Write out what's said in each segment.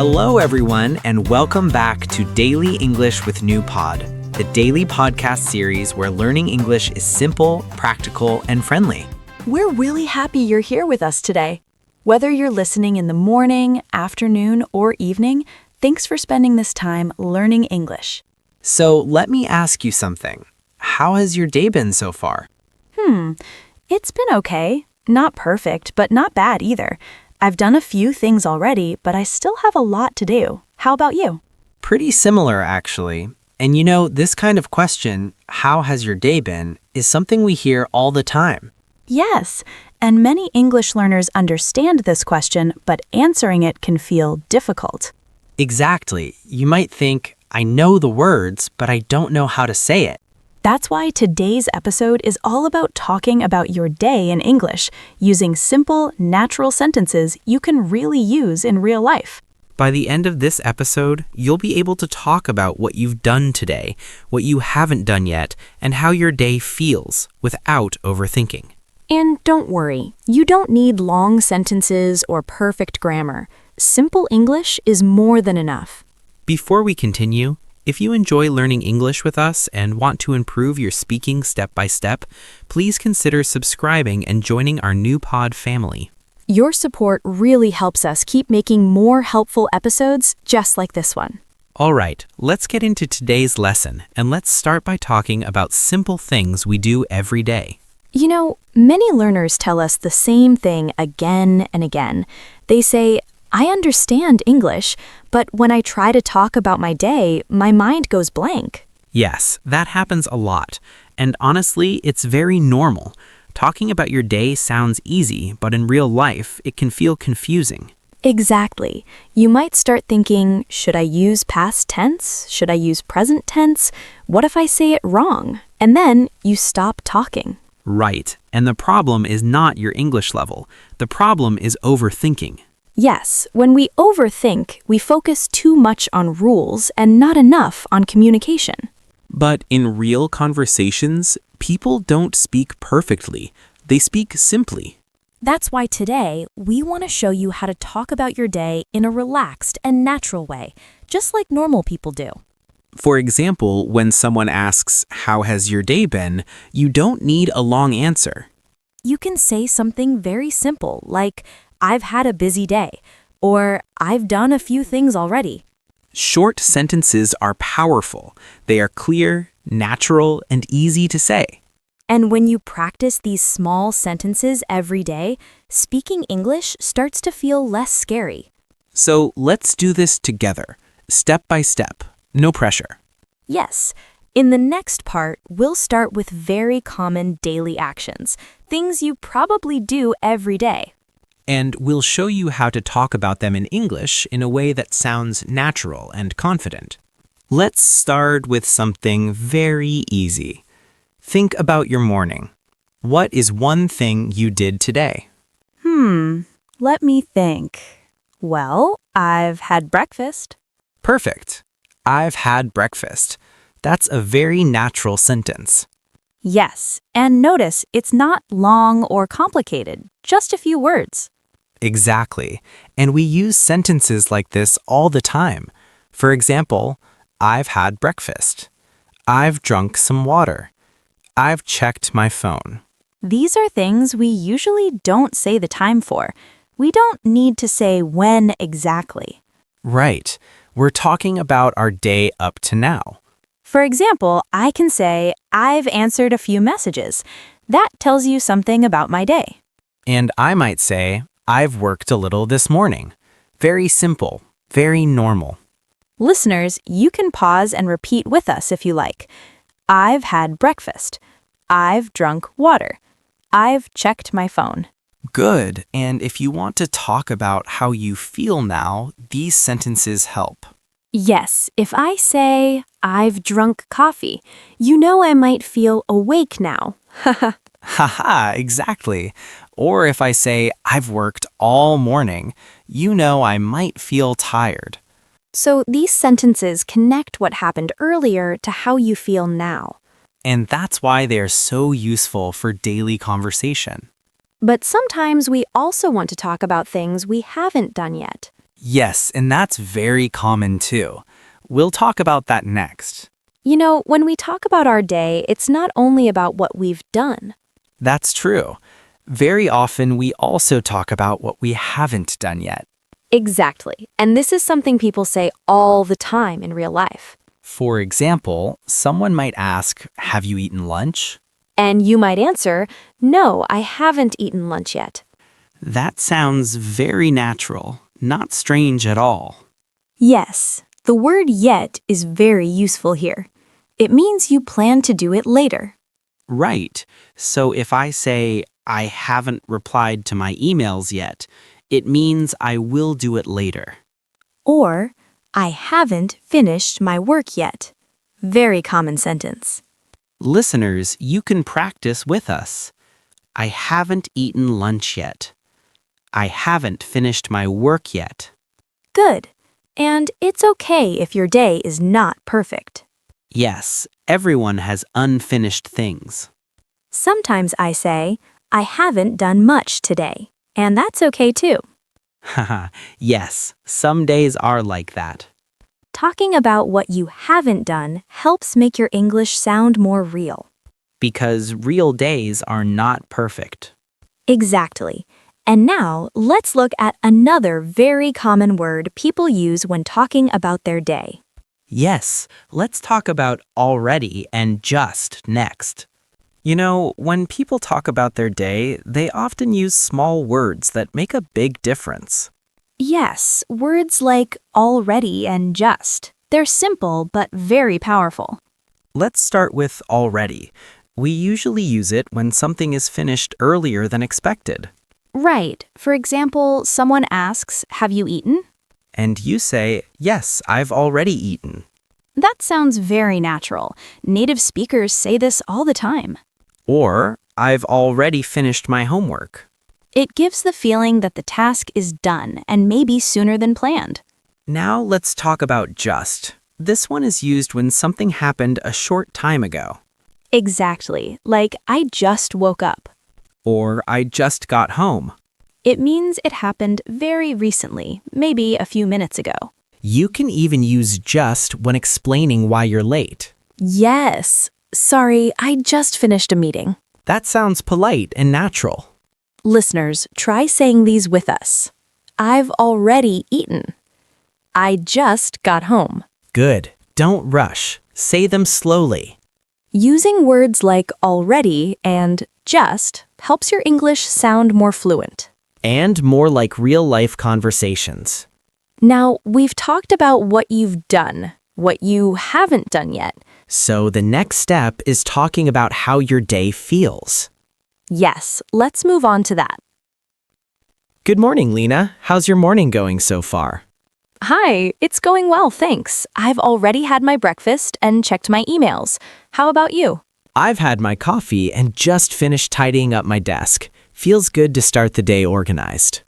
Hello, everyone, and welcome back to Daily English with New Pod, the daily podcast series where learning English is simple, practical, and friendly. We're really happy you're here with us today. Whether you're listening in the morning, afternoon, or evening, thanks for spending this time learning English. So let me ask you something. How has your day been so far? It's been okay. Not perfect, but not bad either. I've done a few things already, but I still have a lot to do. How about you? Pretty similar, actually. And you know, this kind of question, how has your day been, is something we hear all the time. Yes, and many English learners understand this question, but answering it can feel difficult. Exactly. You might think, I know the words, but I don't know how to say it. That's why today's episode is all about talking about your day in English, using simple, natural sentences you can really use in real life. By the end of this episode, you'll be able to talk about what you've done today, what you haven't done yet, and how your day feels without overthinking. And don't worry, you don't need long sentences or perfect grammar. Simple English is more than enough. Before we continue, if you enjoy learning English with us and want to improve your speaking step by step, please consider subscribing and joining our new pod family. Your support really helps us keep making more helpful episodes just like this one. All right, let's get into today's lesson, and let's start by talking about simple things we do every day. You know, many learners tell us the same thing again and again. They say, I understand English, but when I try to talk about my day, my mind goes blank. Yes, that happens a lot. And honestly, it's very normal. Talking about your day sounds easy, but in real life, it can feel confusing. Exactly. You might start thinking, should I use past tense? Should I use present tense? What if I say it wrong? And then you stop talking. Right. And the problem is not your English level. The problem is overthinking. Yes, when we overthink, we focus too much on rules and not enough on communication. But in real conversations, people don't speak perfectly. They speak simply. That's why today, we want to show you how to talk about your day in a relaxed and natural way, just like normal people do. For example, when someone asks, "How has your day been?" you don't need a long answer. You can say something very simple like, I've had a busy day, or I've done a few things already. Short sentences are powerful. They are clear, natural, and easy to say. And when you practice these small sentences every day, speaking English starts to feel less scary. So let's do this together, step by step, no pressure. Yes, in the next part, we'll start with very common daily actions, things you probably do every day. And we'll show you how to talk about them in English in a way that sounds natural and confident. Let's start with something very easy. Think about your morning. What is one thing you did today? Let me think. Well, I've had breakfast. Perfect. I've had breakfast. That's a very natural sentence. Yes, and notice it's not long or complicated, just a few words. Exactly. And we use sentences like this all the time. For example, I've had breakfast. I've drunk some water. I've checked my phone. These are things we usually don't say the time for. We don't need to say when exactly. Right. We're talking about our day up to now. For example, I can say, I've answered a few messages. That tells you something about my day. And I might say, I've worked a little this morning. Very simple, very normal. Listeners, you can pause and repeat with us if you like. I've had breakfast. I've drunk water. I've checked my phone. Good. And if you want to talk about how you feel now, these sentences help. Yes, if I say, I've drunk coffee, you know I might feel awake now. Haha, exactly. Or if I say, I've worked all morning, you know I might feel tired. So these sentences connect what happened earlier to how you feel now. And that's why they are so useful for daily conversation. But sometimes we also want to talk about things we haven't done yet. Yes, and that's very common too. We'll talk about that next. You know, when we talk about our day, it's not only about what we've done. That's true. Very often, we also talk about what we haven't done yet. Exactly. And this is something people say all the time in real life. For example, someone might ask, "Have you eaten lunch?" And you might answer, no, I haven't eaten lunch yet. That sounds very natural, not strange at all. Yes, the word yet is very useful here. It means you plan to do it later. Right. So if I say, I haven't replied to my emails yet, it means I will do it later. Or, I haven't finished my work yet. Very common sentence. Listeners, you can practice with us. I haven't eaten lunch yet. I haven't finished my work yet. Good. And it's okay if your day is not perfect. Yes, everyone has unfinished things. Sometimes I say, I haven't done much today. And that's okay too. Haha, yes, some days are like that. Talking about what you haven't done helps make your English sound more real. Because real days are not perfect. Exactly. And now, let's look at another very common word people use when talking about their day. Yes, let's talk about already and just next. You know, when people talk about their day, they often use small words that make a big difference. Yes, words like already and just. They're simple but very powerful. Let's start with already. We usually use it when something is finished earlier than expected. Right. For example, someone asks, have you eaten? And you say, yes, I've already eaten. That sounds very natural. Native speakers say this all the time. Or, I've already finished my homework. It gives the feeling that the task is done and maybe sooner than planned. Now let's talk about just. This one is used when something happened a short time ago. Exactly, like I just woke up. Or I just got home. It means it happened very recently, maybe a few minutes ago. You can even use just when explaining why you're late. Yes. Sorry, I just finished a meeting. That sounds polite and natural. Listeners, try saying these with us. I've already eaten. I just got home. Good. Don't rush. Say them slowly. Using words like already and just helps your English sound more fluent. And more like real-life conversations. Now, we've talked about what you've done, what you haven't done yet. So the next step is talking about how your day feels. Yes, let's move on to that. Good morning, Lena. How's your morning going so far? Hi, it's going well, thanks. I've already had my breakfast and checked my emails. How about you? I've had my coffee and just finished tidying up my desk. Feels good to start the day organized.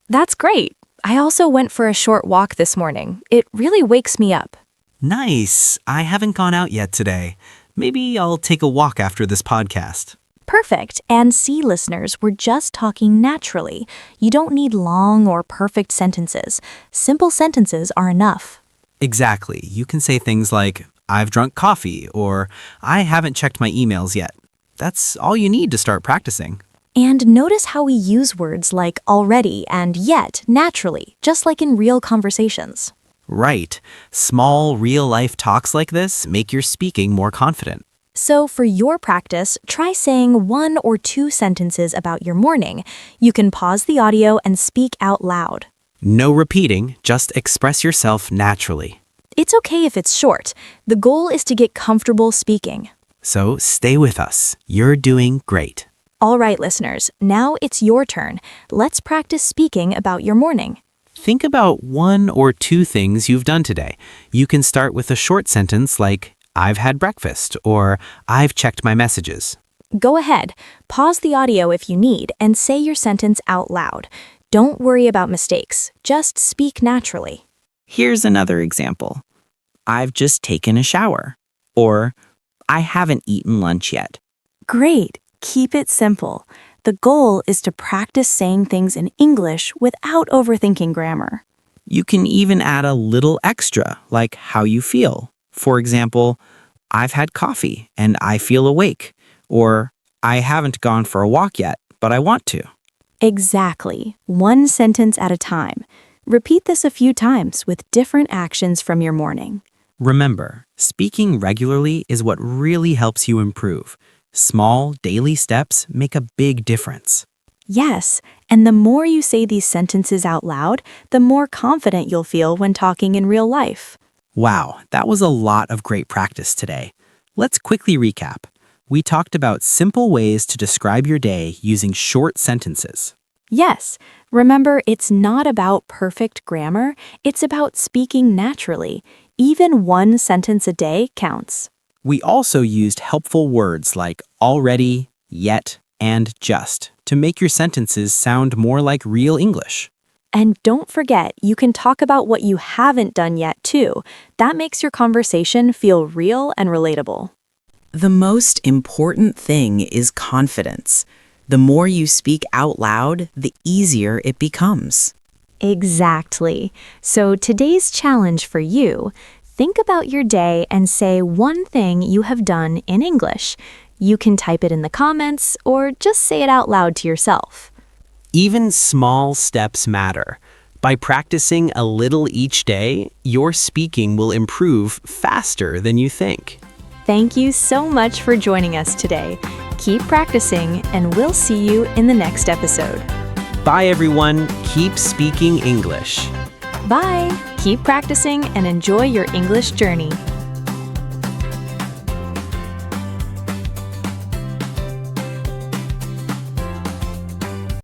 That's great. I also went for a short walk this morning. It really wakes me up. Nice. I haven't gone out yet today. Maybe I'll take a walk after this podcast. Perfect. And see, listeners, we're just talking naturally. You don't need long or perfect sentences. Simple sentences are enough. Exactly. You can say things like, I've drunk coffee, or I haven't checked my emails yet. That's all you need to start practicing. And notice how we use words like already and yet naturally, just like in real conversations. Right. Small, real-life talks like this make your speaking more confident. So for your practice, try saying 1 or 2 sentences about your morning. You can pause the audio and speak out loud. No repeating, just express yourself naturally. It's okay if it's short. The goal is to get comfortable speaking. So stay with us. You're doing great. All right, listeners, now it's your turn. Let's practice speaking about your morning. Think about 1 or 2 things you've done today. You can start with a short sentence like, I've had breakfast, or I've checked my messages. Go ahead, pause the audio if you need, and say your sentence out loud. Don't worry about mistakes. Just speak naturally. Here's another example. I've just taken a shower. Or, I haven't eaten lunch yet. Great. Keep it simple. The goal is to practice saying things in English without overthinking grammar. You can even add a little extra, like how you feel. For example, I've had coffee and I feel awake. Or I haven't gone for a walk yet, but I want to. Exactly. One sentence at a time. Repeat this a few times with different actions from your morning. Remember, speaking regularly is what really helps you improve. Small, daily steps make a big difference. Yes, and the more you say these sentences out loud, the more confident you'll feel when talking in real life. Wow, that was a lot of great practice today. Let's quickly recap. We talked about simple ways to describe your day using short sentences. Yes, remember, it's not about perfect grammar, it's about speaking naturally. Even one sentence a day counts. We also used helpful words like already, yet, and just to make your sentences sound more like real English. And don't forget, you can talk about what you haven't done yet, too. That makes your conversation feel real and relatable. The most important thing is confidence. The more you speak out loud, the easier it becomes. Exactly. So today's challenge for you, think about your day and say one thing you have done in English. You can type it in the comments or just say it out loud to yourself. Even small steps matter. By practicing a little each day, your speaking will improve faster than you think. Thank you so much for joining us today. Keep practicing, and we'll see you in the next episode. Bye, everyone. Keep speaking English. Bye! Keep practicing and enjoy your English journey.